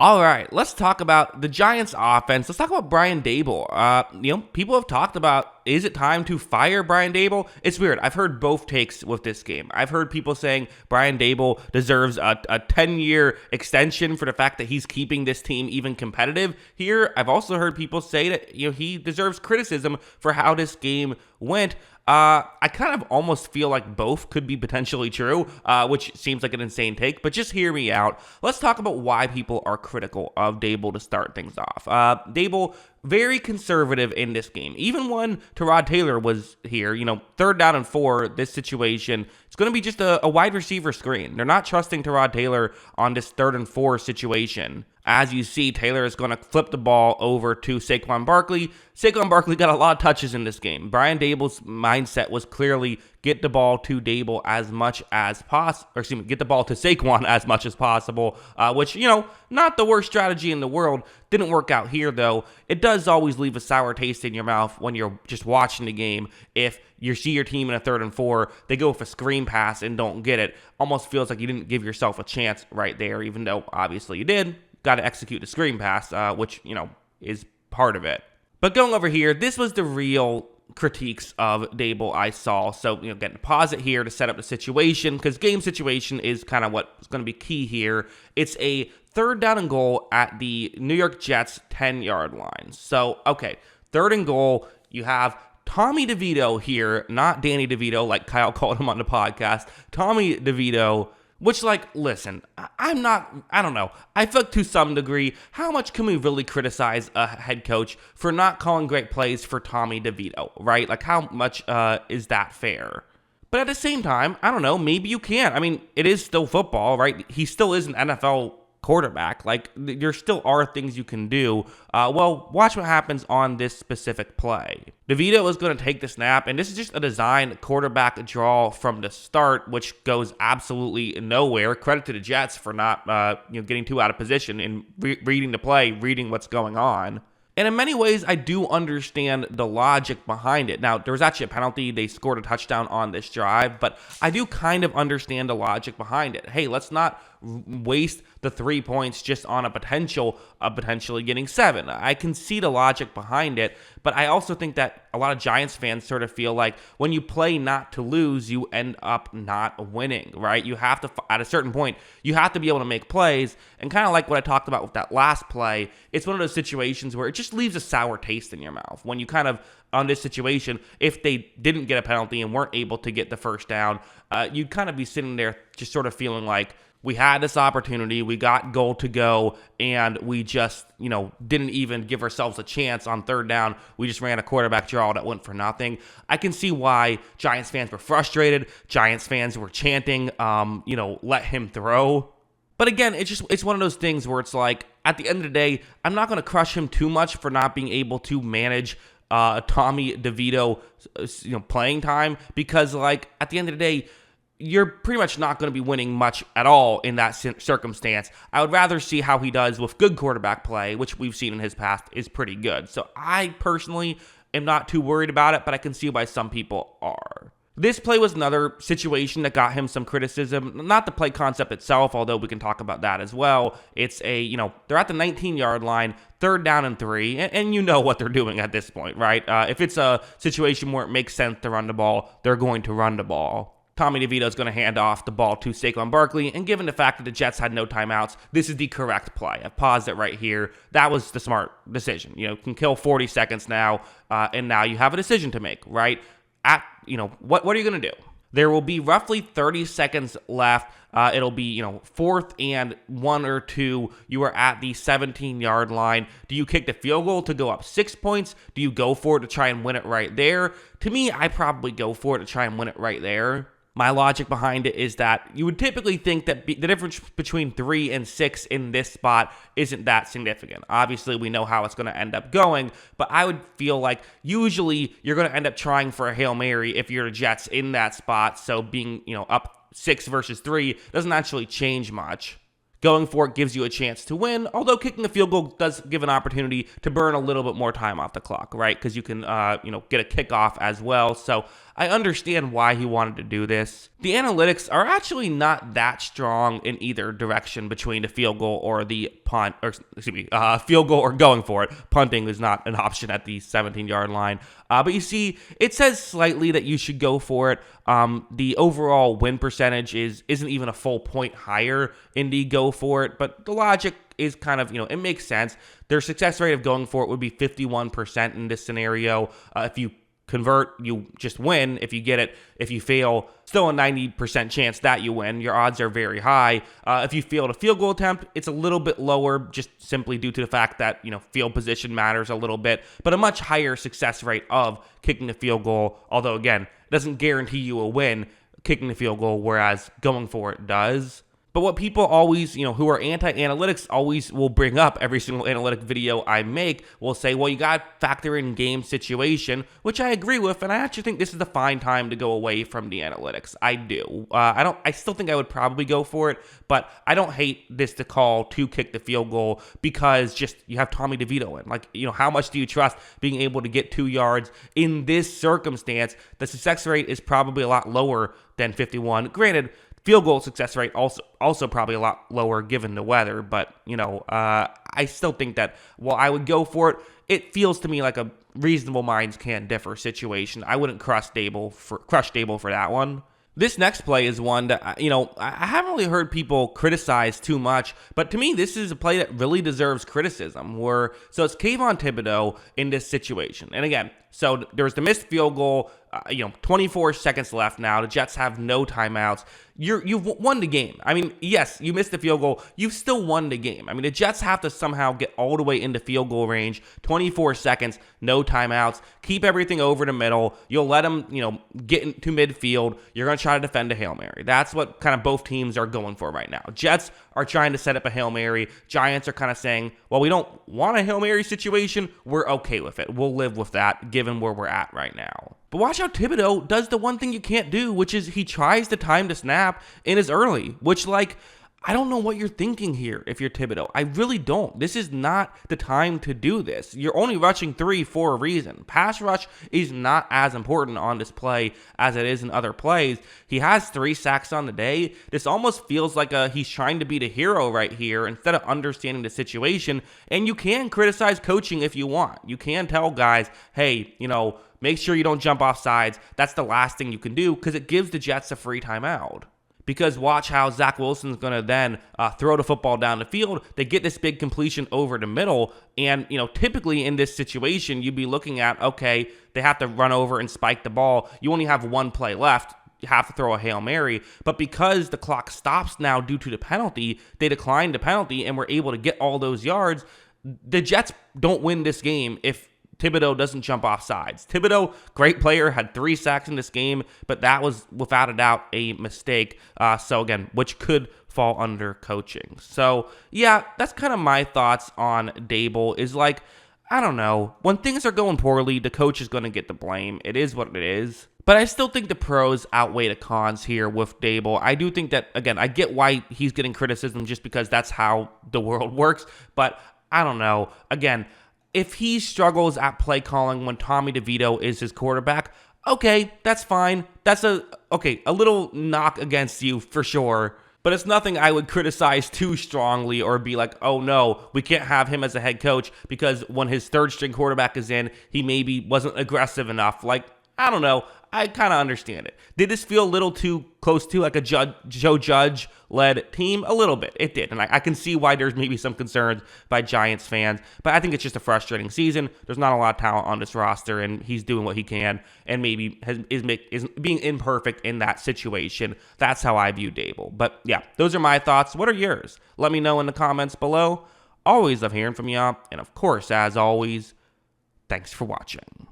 All right, let's talk about the Giants offense. Let's talk about Brian Daboll. People have talked about, is it time to fire Brian Daboll? It's weird. I've heard both takes with this game. I've heard people saying Brian Daboll deserves a 10-year extension for the fact that he's keeping this team even competitive here. I've also heard people say that he deserves criticism for how this game went. I kind of almost feel like both could be potentially true, which seems like an insane take, but just hear me out. Let's talk about why people are critical of Daboll to start things off. Daboll, very conservative in this game. Even when Tyrod Taylor was here, 3rd down and 4, this situation, it's going to be just a wide receiver screen. They're not trusting Tyrod Taylor on this 3rd and 4 situation. As you see, Taylor is going to flip the ball over to Saquon Barkley. Saquon Barkley got a lot of touches in this game. Brian Daboll's mindset was clearly get the ball to Daboll as much as possible, or excuse me, get the ball to Saquon as much as possible, which, not the worst strategy in the world. Didn't work out here, though. It does always leave a sour taste in your mouth when you're just watching the game. If you see your team in a 3rd and 4, they go with a screen pass and don't get it. Almost feels like you didn't give yourself a chance right there, even though obviously you did. Got to execute the screen pass, which, is part of it. But going over here, this was the real critiques of Daboll I saw. So, getting to pause it here to set up the situation, because game situation is kind of what's going to be key here. It's a 3rd down and goal at the New York Jets 10-yard line. So, okay, 3rd and goal, you have Tommy DeVito here, not Danny DeVito, like Kyle called him on the podcast. Tommy DeVito, which, listen, I don't know. I feel like to some degree, how much can we really criticize a head coach for not calling great plays for Tommy DeVito, right? How much is that fair? But at the same time, I don't know, maybe you can. I mean, it is still football, right? He still is an NFL quarterback. There still are things you can do. Well, watch what happens on this specific play. DeVito is going to take the snap, and this is just a designed quarterback draw from the start, which goes absolutely nowhere. Credit to the Jets for not getting too out of position and reading the play, reading what's going on. And in many ways, I do understand the logic behind it. Now, there was actually a penalty. They scored a touchdown on this drive, but I do kind of understand the logic behind it. Hey, let's not waste the 3 points just on a potential of potentially getting 7. I can see the logic behind it, but I also think that a lot of Giants fans sort of feel like when you play not to lose, you end up not winning, right? You have to, at a certain point, you have to be able to make plays, and kind of like what I talked about with that last play, it's one of those situations where it just leaves a sour taste in your mouth. When you kind of, on this situation, if they didn't get a penalty and weren't able to get the 1st down, you'd kind of be sitting there just sort of feeling like, we had this opportunity, we got goal to go, and we just, didn't even give ourselves a chance on 3rd down. We just ran a quarterback draw that went for nothing. I can see why Giants fans were frustrated. Giants fans were chanting, let him throw. But again, it's one of those things where it's like, at the end of the day, I'm not going to crush him too much for not being able to manage Tommy DeVito, playing time, because at the end of the day, you're pretty much not going to be winning much at all in that circumstance. I would rather see how he does with good quarterback play, which we've seen in his past is pretty good. So I personally am not too worried about it, but I can see why some people are. This play was another situation that got him some criticism. Not the play concept itself, although we can talk about that as well. It's they're at the 19-yard line, 3rd down and 3, and you know what they're doing at this point, right? If it's a situation where it makes sense to run the ball, they're going to run the ball. Tommy DeVito is going to hand off the ball to Saquon Barkley, and given the fact that the Jets had no timeouts, this is the correct play. I've paused it right here. That was the smart decision. You can kill 40 seconds now, and now you have a decision to make, right? What are you going to do? There will be roughly 30 seconds left. It'll be, 4th and 1 or 2. You are at the 17-yard line. Do you kick the field goal to go up 6 points? Do you go for it to try and win it right there? To me, I probably go for it to try and win it right there. My logic behind it is that you would typically think that the difference between 3 and 6 in this spot isn't that significant. Obviously, we know how it's going to end up going, but I would feel like usually you're going to end up trying for a Hail Mary if you're the Jets in that spot. So being, up 6 versus 3 doesn't actually change much. Going for it gives you a chance to win, although kicking a field goal does give an opportunity to burn a little bit more time off the clock, right? Because you can, get a kickoff as well. So I understand why he wanted to do this. The analytics are actually not that strong in either direction between the field goal or the punt, or excuse me, field goal or going for it. Punting is not an option at the 17-yard line. But you see, it says slightly that you should go for it. The overall win percentage isn't even a full point higher in the go for it, but the logic is kind of, it makes sense. Their success rate of going for it would be 51% in this scenario. If you convert, you just win. If you get it, if you fail, still a 90% chance that you win. Your odds are very high. If you failed a field goal attempt, it's a little bit lower, just simply due to the fact that, field position matters a little bit, but a much higher success rate of kicking the field goal. Although, again, it doesn't guarantee you a win kicking the field goal, whereas going for it does. But what people always, who are anti-analytics always will bring up, every single analytic video I make will say, well, you got to factor in game situation, which I agree with, and I actually think this is the fine time to go away from the analytics. I do. I still think I would probably go for it, but I don't hate this to call to kick the field goal because just you have Tommy DeVito in. Like, how much do you trust being able to get 2 yards in this circumstance? The success rate is probably a lot lower than 51. Granted, field goal success rate also probably a lot lower given the weather, but I still think that while I would go for it, it feels to me like a reasonable minds can differ situation. I wouldn't crush Daboll for that one. This next play is one that, I haven't really heard people criticize too much, but to me, this is a play that really deserves criticism. So it's Kayvon Thibodeaux in this situation. And again, so there's the missed field goal, 24 seconds left now. The Jets have no timeouts. You've won the game. I mean, yes, you missed the field goal. You've still won the game. I mean, the Jets have to somehow get all the way into field goal range. 24 seconds, no timeouts. Keep everything over the middle. You'll let them, get into midfield. You're going to try to defend a Hail Mary. That's what kind of both teams are going for right now. Jets are trying to set up a Hail Mary. Giants are kind of saying, well, we don't want a Hail Mary situation. We're okay with it. We'll live with that given where we're at right now. But watch how Thibodeaux does the one thing you can't do, which is he tries to time the snap and is early, which, I don't know what you're thinking here if you're Thibodeaux. I really don't. This is not the time to do this. You're only rushing 3 for a reason. Pass rush is not as important on this play as it is in other plays. He has 3 sacks on the day. This almost feels like he's trying to be the hero right here instead of understanding the situation. And you can criticize coaching if you want. You can tell guys, hey, make sure you don't jump off sides. That's the last thing you can do because it gives the Jets a free timeout. Because watch how Zach Wilson's going to then throw the football down the field. They get this big completion over the middle. And, typically in this situation, you'd be looking at, okay, they have to run over and spike the ball. You only have 1 play left. You have to throw a Hail Mary. But because the clock stops now due to the penalty, they declined the penalty and were able to get all those yards. The Jets don't win this game if Thibodeaux doesn't jump off sides. Thibodeaux, great player, had 3 sacks in this game, but that was without a doubt a mistake. So again, which could fall under coaching. So yeah, that's kind of my thoughts on Daboll is I don't know. When things are going poorly, the coach is going to get the blame. It is what it is. But I still think the pros outweigh the cons here with Daboll. I do think that, again, I get why he's getting criticism just because that's how the world works. But I don't know. Again, if he struggles at play calling when Tommy DeVito is his quarterback, okay, that's fine. That's a little knock against you for sure. But it's nothing I would criticize too strongly or be like, oh no, we can't have him as a head coach because when his 3rd string quarterback is in, he maybe wasn't aggressive enough. I don't know. I kind of understand it. Did this feel a little too close to a Joe Judge-led team? A little bit. It did. And I can see why there's maybe some concerns by Giants fans. But I think it's just a frustrating season. There's not a lot of talent on this roster, and he's doing what he can and maybe is being imperfect in that situation. That's how I view Daboll. But yeah, those are my thoughts. What are yours? Let me know in the comments below. Always love hearing from y'all. And of course, as always, thanks for watching.